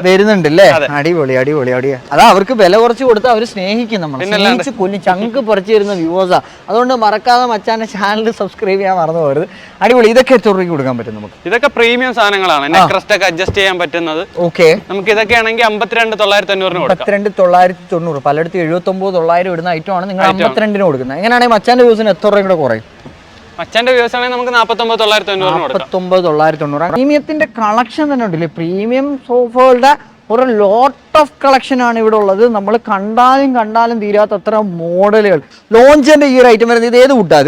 വരുന്നുണ്ട് അല്ലേ? അടിപൊളി അടിപൊളി അടിപൊളി. അതാ അവർക്ക് വില കുറച്ച് കൊടുത്ത് അവർ സ്നേഹിക്കും, നമ്മൾ സ്നേഹിച്ച് കൊല്ലി ചങ്ക് പറിച്ചു തരുന്ന വ്യൂവേഴ്സാ. അതുകൊണ്ട് മറക്കാതെ മച്ചാന്റെ ചാനൽ സബ്സ്ക്രൈബ് ചെയ്യാൻ മറന്നു പോകരുത്. അടിപൊളി. ഇതൊക്കെ എത്ര രൂപയ്ക്ക് കൊടുക്കാൻ പറ്റും നമുക്ക്? ഇതൊക്കെ പ്രീമിയം സാധനങ്ങളാണ്, നെക്രസ്റ്റ് ഒക്കെ അഡ്ജസ്റ്റ് ചെയ്യാൻ പറ്റുന്നത്. ഓക്കെ. നമുക്ക് ഇതൊക്കെ ആണെങ്കിൽ 52,950 കൊടുക്കാം. 52,990. പലയിടത്തും 79,900 ഇടുന്ന ഐറ്റം ആണ് നിങ്ങൾ 52 കൊടുക്കുന്നത്. എങ്ങനെയാണെങ്കിൽ മച്ചാന്റെ വ്യൂസിന് എത്ര രൂപ കൂടെ കുറയും? മച്ചാന്റെ വ്യൂസ് ആണെങ്കിൽ നമുക്ക് 49,950 കൊടുക്കാം. 49,990. പ്രീമിയത്തിന്റെ കളക്ഷൻ തന്നെ ഉണ്ടല്ലേ? പ്രീമിയം സോഫകളുടെ ഒരു ലോട്ട് ഓഫ് കളക്ഷൻ ആണ് ഇവിടെ ഉള്ളത്. നമ്മൾ കണ്ടാലും തീരാത്തത്ര മോഡലുകൾ. ലോഞ്ചിന്റെ ഈ ഒരു ഐറ്റം വരുന്നത് ഇത് ഏത് വുഡാ?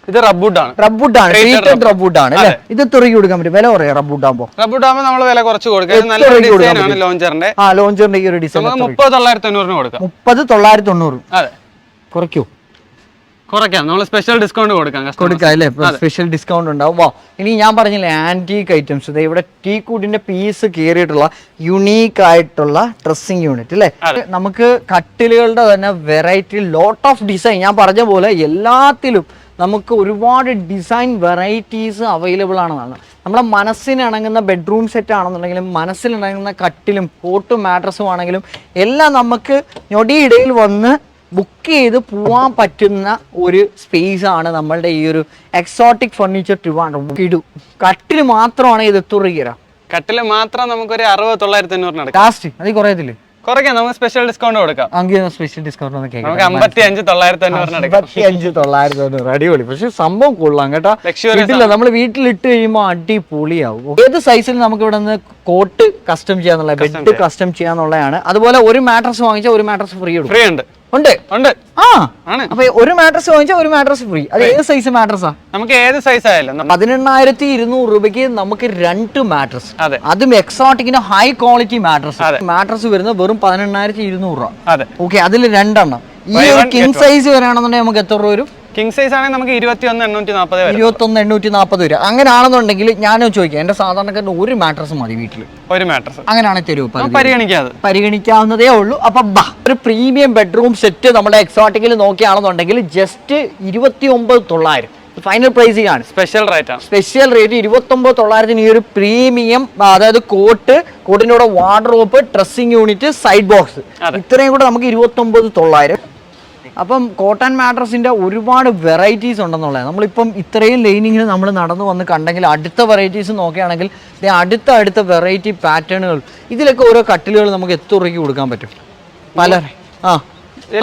ഇത് റബ്ബുഡാണ്. റബ്ബുഡാണ്, ട്രീറ്റഡ് റബ്ബുഡാണ് അല്ലേ? ഇത് തുറക്കി കൊടുക്കാൻ പറ്റും. വില പറയാം റബ്ബുഡാകുമ്പോ? റബ്ബുഡാകുമ്പോൾ നമ്മൾ വില കുറച്ച് കൊടുക്കാം. നല്ല ഡിസൈൻ ആണ് ലോഞ്ചറിന്റെ. ലോഞ്ചറിന്റെ ഈ ഒരു ഡിസൈൻ 30,990 കൊടുക്കാം. 30,990. അതെ, കുറയ്ക്കൂ. കുറയ്ക്കാം, നമ്മൾ സ്പെഷ്യൽ ഡിസ്കൗണ്ട് കൊടുക്കാം അല്ലേ? സ്പെഷ്യൽ ഡിസ്കൗണ്ട് ഉണ്ടാവും. വാ, ഇനി ഞാൻ പറഞ്ഞില്ലേ ആന്റീക് ഐറ്റംസ്. ഇവിടെ ടീ കൂട്ടിന്റെ പീസ് കയറിയിട്ടുള്ള യുണീക്ക് ആയിട്ടുള്ള ഡ്രസ്സിംഗ് യൂണിറ്റ് അല്ലേ? നമുക്ക് കട്ടിലുകളുടെ തന്നെ വെറൈറ്റി ലോട്ട് ഓഫ് ഡിസൈൻ. ഞാൻ പറഞ്ഞ പോലെ എല്ലാത്തിലും നമുക്ക് ഒരുപാട് ഡിസൈൻ വെറൈറ്റീസ് അവൈലബിൾ ആണെന്നാണ്. നമ്മുടെ മനസ്സിനിണങ്ങുന്ന ബെഡ്റൂം സെറ്റ് ആണെന്നുണ്ടെങ്കിലും മനസ്സിനിണങ്ങുന്ന കട്ടിലും കോട്ടും മാട്രസും ആണെങ്കിലും എല്ലാം നമുക്ക് ഞൊടിയിടയിൽ വന്ന് ബുക്ക് ചെയ്ത് പോവാൻ പറ്റുന്ന ഒരു സ്പേസ് ആണ് നമ്മളുടെ ഈ ഒരു എക്സോട്ടിക് ഫർണിച്ചർ ട്രിവാൻഡ്രം. ഇടൂ കട്ടിൽ മാത്രമാണ് ഇത് തുറകിര. കട്ടില് മാത്രം നമുക്കൊരു 60,950 ലാസ്റ്റ് അതിൽ കുറയത്തില്ലേ? കുറയ്ക്കാം, നമുക്ക് സ്പെഷ്യൽ ഡിസ്കൗണ്ട് കൊടുക്കാം. സ്പെഷ്യൽ ഡിസ്കൗണ്ട് നമുക്ക് 55,950. അടിപൊളി. പക്ഷെ സംഭവം കൊള്ളാം കേട്ടോ. നമ്മൾ വീട്ടിലിട്ട് കഴിയുമ്പോൾ അടിപൊളിയാവും. ഏത് സൈസിൽ നമുക്ക് ഇവിടെ നിന്ന് കോട്ട് കസ്റ്റം ചെയ്യാന്നുള്ള, ബെഡ് കസ്റ്റം ചെയ്യാന്നുള്ളതാണ്. അതുപോലെ ഒരു മാട്രസ് വാങ്ങിച്ചാൽ ഒരു മാട്രസ് ഫ്രീ ഉണ്ട്. ഉണ്ട്. അപ്പൊ ഒരു മാട്രസ് വാങ്ങിച്ചാൽ ഒരു മാട്രസ് ഫ്രീ. അത് ഏത് സൈസ് മാട്രസാ? നമുക്ക് ഏത് സൈസ് ആയാലും 18,200 രൂപയ്ക്ക് നമുക്ക് 2 മാട്രസ്. അതും എക്സോട്ടിക്കിന്റെ ഹൈ ക്വാളിറ്റി മാട്രസ്. മാട്രസ് വരുന്നത് വെറും 18,200 രൂപ. ഓക്കെ, അതിൽ 2 എണ്ണം. ഈ ഒരു കിങ് സൈസ് വരാണെന്നുണ്ടെങ്കിൽ നമുക്ക് എത്ര രൂപ വരും? കിങ് സൈസ് ആണെങ്കിൽ നമുക്ക് 21,840 21,840 രൂപ. അങ്ങനെയാണെന്നുണ്ടെങ്കിൽ ഞാൻ ചോദിക്കാം, എന്റെ സാധാരണക്കാരന് ഒരു മാട്രസ് മതി വീട്ടിൽ. ഒരു മാട്രസ് അങ്ങനെയാണെങ്കിൽ തരൂ? പരിഗണിക്കാവുന്നതേ ഉള്ളൂ. അപ്പൊ ഒരു പ്രീമിയം ബെഡ്റൂം സെറ്റ് നമ്മുടെ എക്സോട്ടിക്കിൽ നോക്കിയാണെന്നുണ്ടെങ്കിൽ ജസ്റ്റ് 29,900 ഫൈനൽ പ്രൈസിംഗ് ആണ്. സ്പെഷ്യൽ റേറ്റ് 29,900 ഈ ഒരു പ്രീമിയം, അതായത് കോട്ടിന്റെ കൂടെ wardrobe, dressing unit, side box, ഇത്രയും കൂടെ നമുക്ക് 29,900. അപ്പം കോട്ടൺ മാട്രസിന്റെ ഒരുപാട് വെറൈറ്റീസ് ഉണ്ടെന്നുള്ളത്. നമ്മളിപ്പം ഇത്രയും ലൈനിങ്ങിന് നമ്മൾ നടന്നു വന്ന് കണ്ടെങ്കിൽ അടുത്ത വെറൈറ്റീസ് നോക്കുകയാണെങ്കിൽ അടുത്ത വെറൈറ്റി പാറ്റേണുകൾ. ഇതിലൊക്കെ ഓരോ കട്ടിലുകൾ നമുക്ക് എത്ര രൂപയ്ക്ക് കൊടുക്കാൻ പറ്റും?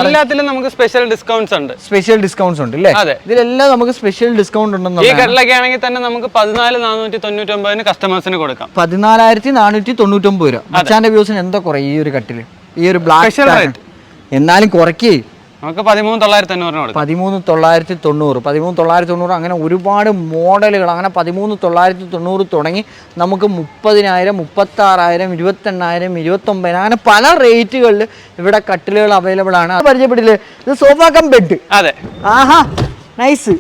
എല്ലാത്തിലും നമുക്ക് സ്പെഷ്യൽ ഡിസ്കൗണ്ട്സ് ഉണ്ട്. സ്പെഷ്യൽ ഡിസ്കൗണ്ട്സ് ഉണ്ട് അല്ലേ? ഇതിലെല്ലാം നമുക്ക് സ്പെഷ്യൽ ഡിസ്കൗണ്ട് ഉണ്ടെന്ന്. ഈ കട്ടിലൊക്കെ ആണെങ്കിൽ തന്നെ നമുക്ക് 14,499 കസ്റ്റമേഴ്സിന് കൊടുക്കാം. 14,499 രൂപ. മച്ചാന്റെ വ്യൂസിന് എന്താ കുറയും ഈ ഒരു കട്ടില്? ഈ ഒരു ബ്ലാക്ക് എന്നാലും കുറയ്ക്കേ നമുക്ക് 13,990 13,990 അങ്ങനെ ഒരുപാട് മോഡലുകൾ. അങ്ങനെ 13,990 തുടങ്ങി നമുക്ക് 30,000, 36,000, 28,000, 29,000 അങ്ങനെ പല റേറ്റുകളിൽ ഇവിടെ കട്ടിലുകൾ അവൈലബിൾ ആണ്. പരിചയപ്പെട്ടില്ലേ? ഇത് സോഫ കം ബെഡ്. അതെ. ആഹാ, നൈസ്.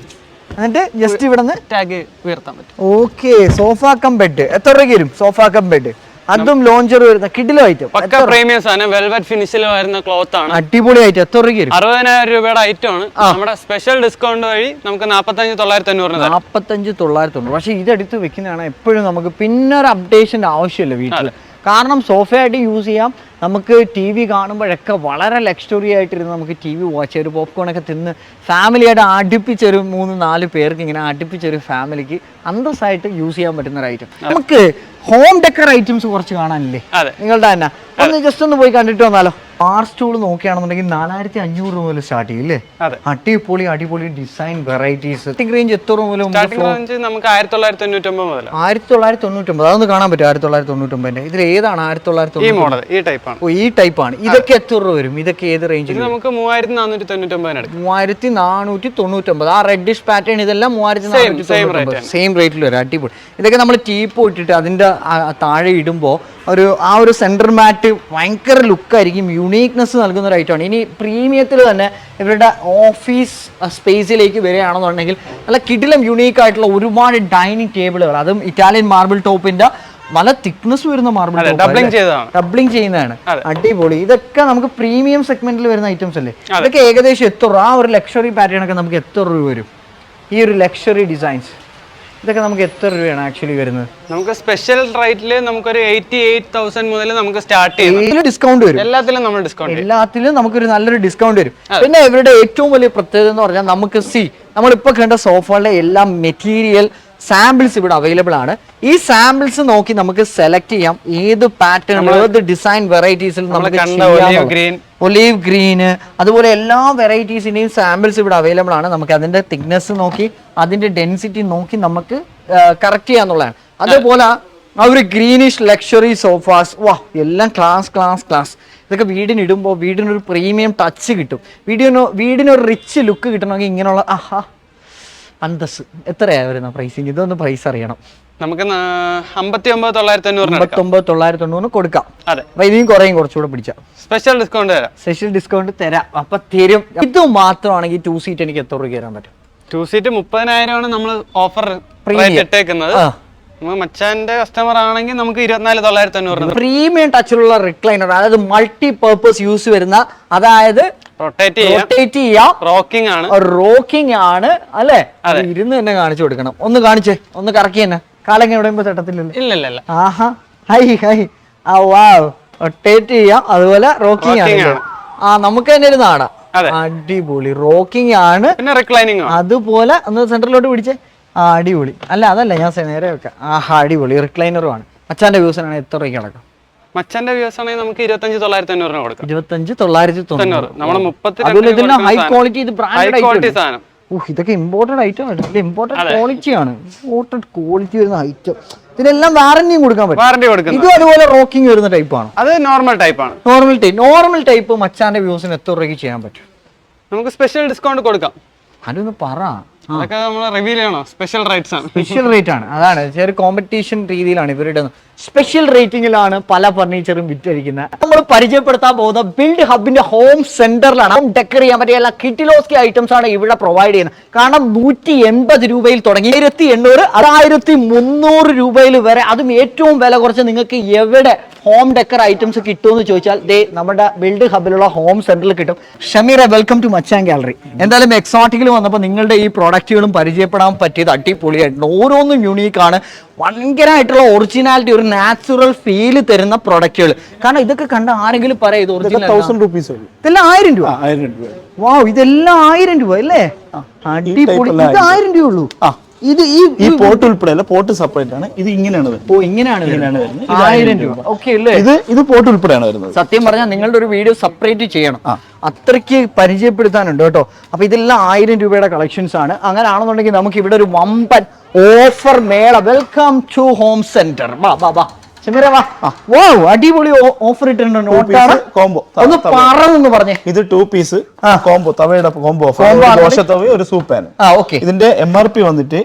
എന്നിട്ട് ജസ്റ്റ് ഇവിടെ നിന്ന് ടാഗ് ഉയർത്താൻ പറ്റും. ഓക്കെ, സോഫ കം ബെഡ് എത്ര രൂപ വരും? സോഫ കം ബെഡ് അതും ലോഞ്ചർ വരുന്ന കിഡിലും ഐറ്റം. പ്രീമിയം സാധനം, വെൽവെറ്റ് ഫിനിഷിൽ വരുന്ന ക്ലോത്ത് ആണ്. അടിപൊളി ഐറ്റം. എത്ര രൂപ? 60,000 രൂപയുടെ ഐറ്റം ആണ്. നമ്മുടെ സ്പെഷ്യൽ ഡിസ്കൗണ്ട് വഴി നമുക്ക് 45,990. 45,990. പക്ഷെ ഇതെടുത്ത് വെക്കുന്നതാണ് എപ്പോഴും നമുക്ക് പിന്നെ ഒരു അപ്ഡേഷൻ്റെ ആവശ്യമില്ല വീട്ടിൽ. കാരണം സോഫയായിട്ട് യൂസ് ചെയ്യാം. നമുക്ക് TV കാണുമ്പോഴൊക്കെ വളരെ ലക്ഷറി ആയിട്ടിരുന്ന് നമുക്ക് TV വാച്ച് ചെയ്ത് പോപ്കോണൊക്കെ തിന്ന് ഫാമിലിയായിട്ട് അടുപ്പിച്ചൊരു 3-4 പേർക്ക് ഇങ്ങനെ അടുപ്പിച്ചൊരു ഫാമിലിക്ക് അന്തസ്സായിട്ട് യൂസ് ചെയ്യാൻ പറ്റുന്ന ഒരു ഐറ്റം. നമുക്ക് ഹോം ഡെക്കർ ഐറ്റംസ് കുറച്ച് കാണാനില്ലേ നിങ്ങളുടെ തന്നെ? ഒന്ന് ജസ്റ്റ് ഒന്ന് പോയി കണ്ടിട്ട് വന്നാലോ? ബാർ സ്റ്റൂൾ നോക്കുകയാണെന്നുണ്ടെങ്കിൽ 4,500 രൂപ മുതൽ സ്റ്റാർട്ട് ചെയ്യും അല്ലേ? അടിപൊളി ഡിസൈൻ വെറൈറ്റീസ്. റേഞ്ച് എത്ര രൂപ മുതൽ? നമുക്ക് 1999 മുതൽ. 1999. അതൊന്ന് കാണാൻ പറ്റും? 1999. ഇതിൽ ഏതാണ് 1999? ഈ ടൈപ്പാണ്. ഇതൊക്കെ എത്ര രൂപ വരും? ഇതൊക്കെ ഏത് റേഞ്ചിൽ? നമുക്ക് 3,499. 3499. ആ റെഡിഷ് പാറ്റേൺ ഇതെല്ലാം 3499. സെയിം റേറ്റിൽ വരും. അടിപൊളി. ഇതൊക്കെ നമ്മൾ ടീപ്പ് ഇട്ടിട്ട് അതിന്റെ താഴെ ഇടുമ്പോൾ ആ ഒരു സെന്റർ മാറ്റ് ഭയങ്കര ലുക്കായിരിക്കും, യുണീക്നെസ് നൽകുന്ന ഒരു ഐറ്റമാണ്. ഇനി പ്രീമിയത്തിൽ തന്നെ ഇവരുടെ ഓഫീസ് സ്പേസിലേക്ക് വരികയാണെന്നുണ്ടെങ്കിൽ നല്ല കിടിലം യുണീക്ക് ആയിട്ടുള്ള ഒരുപാട് ഡൈനിങ് ടേബിളുകൾ, അതും ഇറ്റാലിയൻ മാർബിൾ ടോപ്പിന്റെ നല്ല തിക്നെസ് വരുന്ന മാർബിൾ ഡബ്ലിംഗ് ചെയ്യുന്നതാണ്. അടിപൊളി. ഇതൊക്കെ നമുക്ക് പ്രീമിയം സെഗ്മെന്റിൽ വരുന്ന ഐറ്റംസ് അല്ലേ? ഇതൊക്കെ ഏകദേശം എത്ര രൂപ? ആ ഒരു ലക്ഷറി പാറ്റേൺ ഒക്കെ നമുക്ക് എത്ര രൂപ വരും? ഈ ഒരു ലക്ഷറി ഡിസൈൻസ് ഇതൊക്കെ നമുക്ക് എത്ര രൂപയാണ് ആക്ച്വലി വരുന്നത്? നമുക്ക് സ്പെഷ്യൽ റേറ്റില് നമുക്കൊരു 88,000 മുതൽ നമുക്ക് സ്റ്റാർട്ട് ചെയ്യാം. ഡിസ്കൗണ്ട് വരും. എല്ലാത്തിലും നമ്മൾ ഡിസ്കൗണ്ട്, എല്ലാത്തിലും നമുക്കൊരു നല്ലൊരു ഡിസ്കൗണ്ട് വരും. പിന്നെ ഇവരുടെ ഏറ്റവും വലിയ പ്രത്യേകത എന്ന് പറഞ്ഞാൽ നമുക്ക് നമ്മളിപ്പോൾ കണ്ട സോഫകളുടെ എല്ലാ മെറ്റീരിയൽ സാമ്പിൾസ് ഇവിടെ അവൈലബിൾ ആണ്. ഈ സാമ്പിൾസ് നോക്കി നമുക്ക് സെലക്ട് ചെയ്യാം ഏത് പാറ്റേൺ, ഏത് ഡിസൈൻ വെറൈറ്റീസിൽ നമുക്ക് ഒലീവ് ഗ്രീന്, അതുപോലെ എല്ലാ വെറൈറ്റീസിന്റെയും സാമ്പിൾസ് ഇവിടെ അവൈലബിൾ ആണ്. നമുക്ക് അതിന്റെ തിക്നെസ് നോക്കി അതിന്റെ ഡെൻസിറ്റി നോക്കി നമുക്ക് കറക്റ്റ് ചെയ്യാന്നുള്ളതാണ്. അതേപോലെ ആ ഒരു ഗ്രീനിഷ് ലക്ഷറി സോഫാസ്, എല്ലാം ക്ലാസ്. ഇതൊക്കെ വീടിനിടുമ്പോൾ വീടിനൊരു പ്രീമിയം ടച്ച് കിട്ടും. വീടിനൊരു റിച്ച് ലുക്ക് കിട്ടണമെങ്കിൽ ഇങ്ങനെയുള്ള അന്തസ്. എത്രയാ വരുന്ന പ്രൈസിങ്? ഇതൊന്ന് പ്രൈസ് അറിയണം. നമുക്ക് 59,990 കൊടുക്കാം. ഇനിയും കുറച്ചുകൂടെ പിടിച്ചാൽ സ്പെഷ്യൽ ഡിസ്കൗണ്ട് തരാം. അപ്പൊ തരും. ഇത് മാത്രമാണെങ്കിൽ 2 സീറ്റ് എനിക്ക് എത്ര രൂപ തരാൻ പറ്റും? 2 സീറ്റ് 30,000 നമ്മൾ ഓഫർ ഇട്ടേക്കുന്നത്. മച്ചാന്റെ കസ്റ്റമർ ആണെങ്കിൽ നമുക്ക് 24,990. പ്രീമിയം ടച്ചിലുള്ള റിക്ലൈനർ, അതായത് മൾട്ടി പർപ്പസ് യൂസ് വരുന്ന, അതായത് റൊട്ടേറ്റ് ചെയ്യാം, റോക്കിംഗ് ആണ് അല്ലേ? ഇരുന്ന് തന്നെ കാണിച്ചു കൊടുക്കണം. ഒന്ന് കാണിച്ചേ, ഒന്ന് കറക്കി തന്നെ. കാലങ്ങ എവിടെയുമ്പോ തട്ടത്തില്ലല്ലോ. ആഹാ, ഹൈ റൊട്ടേറ്റ് ചെയ്യാം, അതുപോലെ റോക്കിംഗ് ആണ്. നമുക്ക് തന്നെ ഒരു നാടാ. അടിപൊളി. റോക്കിംഗ് ആണ്, അതുപോലെ ഒന്ന് സെന്ററിലോട്ട് പിടിച്ചേ. അടിപൊളി. അല്ല ഞാൻ നേരെ വെക്കാം. അടിപൊളി. റിക്ലൈനറും ആണ്. മച്ചാന്റെ വ്യൂസിനാണ് എത്ര രൂപയ്ക്ക് അടക്കം? മച്ചാന്റെ വ്യൂസ് ആണെങ്കിൽ നമുക്ക് 25,990 കൊടുക്കാം. 25,990. ഹൈ ക്വാളിറ്റി, ഇത് ബ്രാൻഡഡ് സാധനം. ഇതൊക്കെ ഇമ്പോർട്ടഡ് ഐറ്റം ആണ്. ഇമ്പോർട്ടഡ് ക്വാളിറ്റിയാണ്. ഇമ്പോർട്ടഡ് ക്വാളിറ്റി വരുന്ന ഐറ്റം. ഇതിനെല്ലാം വാറന്റിയും കൊടുക്കാൻ പറ്റും. ഇതും അതുപോലെ റോക്കിംഗ് വരുന്ന ടൈപ്പാണ്. അത് നോർമൽ ടൈപ്പാണ്. നോർമൽ ടൈപ്പ് മച്ചാന്റെ വ്യൂസിന് എത്ര രൂപയ്ക്ക് ചെയ്യാൻ പറ്റും? നമുക്ക് സ്പെഷ്യൽ ഡിസ്കൗണ്ട് കൊടുക്കാം. അതൊന്ന് പറ. അതൊക്കെ നമ്മൾ റിവീൽ ചെയ്യണോ? സ്പെഷ്യൽ റേറ്റ് ആണ്. അതാണ് ചെറിയ കോമ്പറ്റീഷൻ രീതിയിലാണ് ഇവരുടെ സ്പെഷ്യൽ റേറ്റിംഗിലാണ് പല ഫർണിച്ചറും വിറ്റഴിക്കുന്നത്. നമ്മൾ പരിചയപ്പെടുത്താൻ പോകുന്ന ബിൽഡ് ഹബിന്റെ ഹോം സെന്ററിലാണ്. ഹോം ഡെക്കർ ചെയ്യാൻ പറ്റിയ എല്ലാ കിറ്റിലോസ്കി ഐറ്റംസ് ആണ് ഇവിടെ പ്രൊവൈഡ് ചെയ്യുന്നത്. കാരണം 180 രൂപയിൽ തുടങ്ങി 1800, 1300 രൂപയിൽ വരെ, അതും ഏറ്റവും വില കുറച്ച് നിങ്ങൾക്ക് എവിടെ ഹോം ഡെക്കർ ഐറ്റംസ് കിട്ടുമെന്ന് ചോദിച്ചാൽ നമ്മുടെ ബിൽഡ് ഹബിലുള്ള ഹോം സെന്ററിൽ കിട്ടും. Shameera, welcome to Machan gallery. എന്തായാലും എക്സോട്ടിക്കിൽ വന്നപ്പോൾ നിങ്ങളുടെ ഈ പ്രോഡക്റ്റുകളും പരിചയപ്പെടാൻ പറ്റിയത് അടിപൊളിയായിട്ടുണ്ട്. ഓരോന്നും യൂണീക്കാണ്. ഭയങ്കരമായിട്ടുള്ള ഒറിജിനാലിറ്റി, ഒരു നാച്ചുറൽ ഫീല് തരുന്ന പ്രൊഡക്റ്റുകൾ. കാരണം ഇതൊക്കെ കണ്ട ആരെങ്കിലും പറയാം ഇത് ഒറിജിനൽ 1000 രൂപീസ്. ഇതെല്ലാം 1000 രൂപ. ഇതെല്ലാം 1000 രൂപ അല്ലേ? അടിപൊളി. ഇത് 1000 രൂപ ഉള്ളൂ. ഇത് ഈ പോട്ട് ഉൾപ്പെടെ അല്ല, പോട്ട് സെപ്പറേറ്റ് ആണ്. ഇത് ഇങ്ങനെയാണ് വരുന്നത്. ഇങ്ങനെയാണ് വരുന്നത്. 1000 രൂപ. ഓക്കെ അല്ലേ? ഇത് പോട്ട് ഉൾപ്പെടെയാണ് വരുന്നത്. സത്യം പറഞ്ഞാൽ നിങ്ങളുടെ ഒരു വീഡിയോ സെപ്പറേറ്റ് ചെയ്യണം. അത്രയ്ക്ക് പരിചയപ്പെടുത്താനുണ്ട് കേട്ടോ. അപ്പൊ ഇതെല്ലാം 1000 രൂപയുടെ കളക്ഷൻസ് ആണ്. അങ്ങനെ ആണെന്നുണ്ടെങ്കിൽ നമുക്ക് ഇവിടെ ഒരു വമ്പൻ ഓഫർ മേള. Welcome to home centre. അടിപൊളി ഓഫർ ഇട്ടിട്ടുണ്ട്. കോംബോ ഒന്ന് പറഞ്ഞു പറഞ്ഞേ. ഇത് 2 പീസ് കോംബോ, തവയുടെ കോംബോ, തവ, ഒരു സൂപ്പ് പാൻ. ഇതിന്റെ MRP വന്നിട്ട്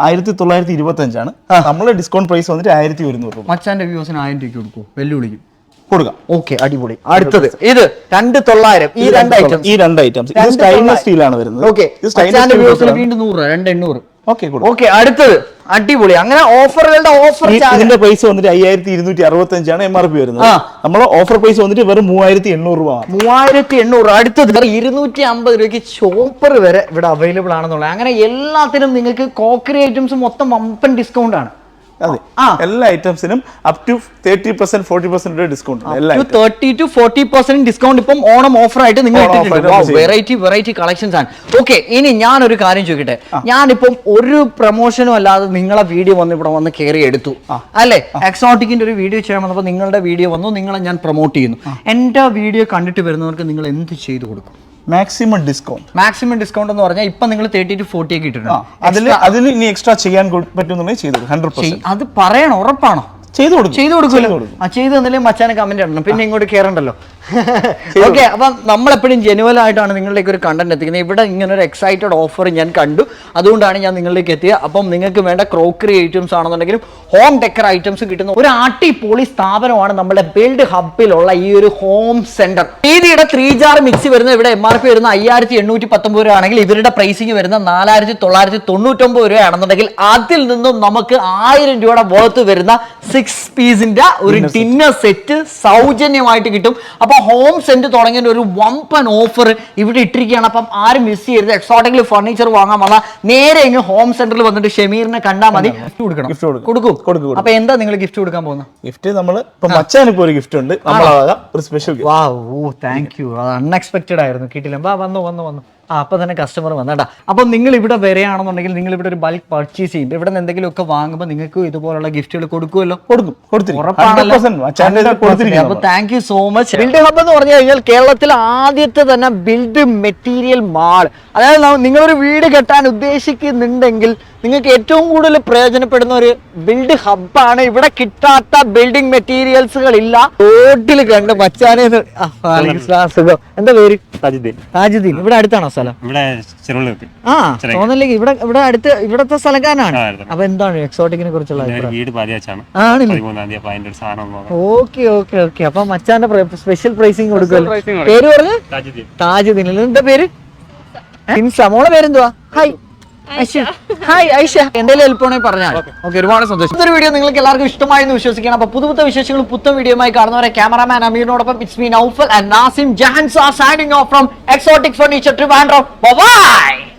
1925 ആണ്. നമ്മളെ ഡിസ്കൗണ്ട് പ്രൈസ് വന്നിട്ട് 1100 രൂപ. മച്ചാന്റെ വ്യൂസിന് 1000 രൂപയ്ക്ക് കൊടുക്കും, വെല്ലുവിളിക്കും കൊടുക്കാം. ഓക്കെ, അടിപൊളി. അടുത്തത് ഇത് 2900. ഈ രണ്ട് ഐറ്റംസ് സ്റ്റൈൻലെസ് സ്റ്റീൽ ആണ് വരുന്നത്. വീണ്ടും 100, 2800. ഓക്കെ, അടുത്തത് അടിപൊളി. അങ്ങനെ ഓഫറുകളുടെ ഓഫർ. ഇതിന്റെ പ്രൈസ് വന്നിട്ട് 5265 ആണ് MRP വരുന്നത്. നമ്മളെ ഓഫർ പ്രൈസ് വന്നിട്ട് വെറും 3800 രൂപ. 3800. അടുത്തത് 250 രൂപയ്ക്ക് ചോപ്പർ വരെ ഇവിടെ അവൈലബിൾ ആണെന്നുള്ളത്. അങ്ങനെ എല്ലാത്തിനും നിങ്ങൾക്ക് കോക്കറി ഐറ്റംസ് മൊത്തം വമ്പൻ ഡിസ്കൗണ്ട് ആണ്. അതെ, എല്ലാ ഐറ്റംസിനും up to 30%, 40% discount. 30 to 40% discount ഇപ്പം ഓണം ഓഫർ ആയിട്ട് നിങ്ങൾ ഇട്ടിട്ടുണ്ട്. വെറൈറ്റി കളക്ഷൻസ് ആണ്. ഓക്കെ, ഇനി ഞാനൊരു കാര്യം ചോദിക്കട്ടെ. ഞാനിപ്പം ഒരു പ്രൊമോഷനും അല്ലാതെ നിങ്ങളെ വീഡിയോ ഇവിടെ വന്ന് കയറി എടുത്തു അല്ലെ? എക്സോട്ടിക്കിന്റെ ഒരു വീഡിയോ ചെയ്യാൻ വന്നപ്പോൾ നിങ്ങളുടെ വീഡിയോ വന്നു, നിങ്ങളെ ഞാൻ പ്രൊമോട്ട് ചെയ്യുന്നു. എന്റെ വീഡിയോ കണ്ടിട്ട് വരുന്നവർക്ക് നിങ്ങൾ എന്ത് ചെയ്തു കൊടുക്കും? മാക്സിമം ഡിസ്കൗണ്ട് എന്ന് പറഞ്ഞാൽ ഇപ്പൊ നിങ്ങൾ 30 to 40 ഒക്കെ ഇട്ടിട്ടുണ്ട്. അതിൽ ഇനി എക്സ്ട്രാ ചെയ്യാൻ പറ്റുന്നുണ്ടെങ്കിൽ ചെയ്തു 100%. അത് പറയണം, ഉറപ്പാണോ? ചെയ്തു കൊടുക്കും. ചെയ്തു തന്നില്ലേ മച്ചാനെ കമന്റ് ഇടണം. പിന്നെ ഇങ്ങോട്ട് കയറണ്ടല്ലോ. ഓക്കെ, അപ്പം നമ്മളെപ്പോഴും ജെനുവൽ ആയിട്ടാണ് നിങ്ങളിലേക്ക് ഒരു കണ്ടന്റ് എത്തിക്കുന്നത്. ഇവിടെ ഇങ്ങനെ ഒരു എക്സൈറ്റഡ് ഓഫർ ഞാൻ കണ്ടു, അതുകൊണ്ടാണ് ഞാൻ നിങ്ങളിലേക്ക് എത്തിയത്. അപ്പം നിങ്ങൾക്ക് വേണ്ട ക്രോക്കറി ഐറ്റംസ് ആണെന്നുണ്ടെങ്കിലും ഹോം ഡെക്കർ ഐറ്റംസ് കിട്ടുന്ന ഒരു അടിപൊളി സ്ഥാപനമാണ് നമ്മുടെ ബിൽഡ് ഹബിലുള്ള ഈ ഒരു ഹോം സെന്റർ. രീതിയുടെ 3 ജാർ മിക്സി വരുന്നത് ഇവിടെ MRP വരുന്ന 5819 രൂപ ആണെങ്കിൽ ഇവരുടെ പ്രൈസിങ് വരുന്ന 4999 രൂപയാണെന്നുണ്ടെങ്കിൽ അതിൽ നിന്നും നമുക്ക് 1000 രൂപയുടെ വേർത്ത് വരുന്ന 6 പീസിന്റെ ഒരു ഡിന്നർ സെറ്റ് സൗജന്യമായിട്ട് കിട്ടും. അപ്പൊ ഹോം സെന്റ് തുടങ്ങിയ ഒരു വമ്പൻ ഓഫർ ഇവിടെ ഇട്ടിരിക്കുകയാണ്. അപ്പം ആരും മിസ് ചെയ്യരുത്. എക്സോട്ടിക്കൽ ഫർണിച്ചർ വാങ്ങാൻ വന്നാൽ നേരെ ഇങ്ങ് ഹോം സെന്ററിൽ വന്നിട്ട് ഷമീറിനെ കണ്ടാൽ മതി. ഗിഫ്റ്റ് കൊടുക്കണം. കൊടുക്കും. അപ്പൊ എന്താ നിങ്ങൾ ഗിഫ്റ്റ് കൊടുക്കാൻ പോകുന്നത്? ഗിഫ്റ്റ് നമ്മൾ മച്ചാനിപ്പോ ഒരു ഗിഫ്റ്റ് ഉണ്ട്, നമ്മളാകാം ഒരു സ്പെഷ്യൽ. താങ്ക് യു, അത് അൺഎക്സ്പെക്ടഡ് ആയിരുന്നു, കിട്ടില്ല. വന്നു അപ്പൊ തന്നെ കസ്റ്റമർ വന്നേട്ടാ. അപ്പൊ നിങ്ങൾ ഇവിടെ വരികയാണെന്നുണ്ടെങ്കിൽ നിങ്ങൾ ഇവിടെ ഒരു ബൾക്ക് പർച്ചേസ് ചെയ്യുമ്പോൾ ഇവിടെ നിന്ന് എന്തെങ്കിലുമൊക്കെ വാങ്ങുമ്പോൾ നിങ്ങൾക്ക് ഇതുപോലുള്ള ഗിഫ്റ്റുകൾ കൊടുക്കുമല്ലോ. അപ്പൊ thank you so much. Build hub എന്ന് പറഞ്ഞു കഴിഞ്ഞാൽ കേരളത്തിൽ ആദ്യത്തെ തന്നെ ബിൽഡ് മെറ്റീരിയൽ മാൾ. അതായത് നിങ്ങളൊരു വീട് കെട്ടാൻ ഉദ്ദേശിക്കുന്നുണ്ടെങ്കിൽ നിങ്ങൾക്ക് ഏറ്റവും കൂടുതൽ പ്രയോജനപ്പെടുന്ന ഒരു ബിൽഡ് ഹബ്ബാണ്. ഇവിടെ കിട്ടാത്ത ബിൽഡിംഗ് മെറ്റീരിയൽസുകൾ ഇല്ല. റോഡിൽ കണ്ട് മച്ചാനെ. എന്താ പേര്? താജുദ്ദീൻ. ഇവിടെ അടുത്താണോ സ്ഥലം? തോന്നല്ലേ ഇവിടെ അടുത്ത് ഇവിടത്തെ സ്ഥലക്കാരനാണ്. അപ്പൊ എന്താണ് എക്സോട്ടിക്കിനെ കുറിച്ചുള്ള ഓക്കെ. അപ്പൊ മച്ചാന്റെ സ്പെഷ്യൽ പ്രൈസിങ് കൊടുക്കുമല്ലോ. പേര് പറഞ്ഞു? താജുദ്ദീൻ. എന്താ പേര്? മോളെ പേരെന്തുവാ? ഹായ് ഐഷ. എന്തെങ്കിലും ഹെൽപ്പ് ആണെങ്കിൽ പറഞ്ഞാൽ ഓക്കെ. ഒരുപാട് സന്തോഷം. ഇതൊരു വീഡിയോ നിങ്ങൾക്ക് എല്ലാവർക്കും ഇഷ്ടമായെന്ന് വിശ്വസിക്കണം. അപ്പൊ പുതുപുത്ത വിശേഷങ്ങൾ പുത്തൻ വീഡിയോയുമായി കാണുന്നവരെ ക്യാമറാമാൻ അമീറിനോടൊപ്പം it's me Naufal and Nasim Jahan signing off from exotic furniture Trivandrum. By.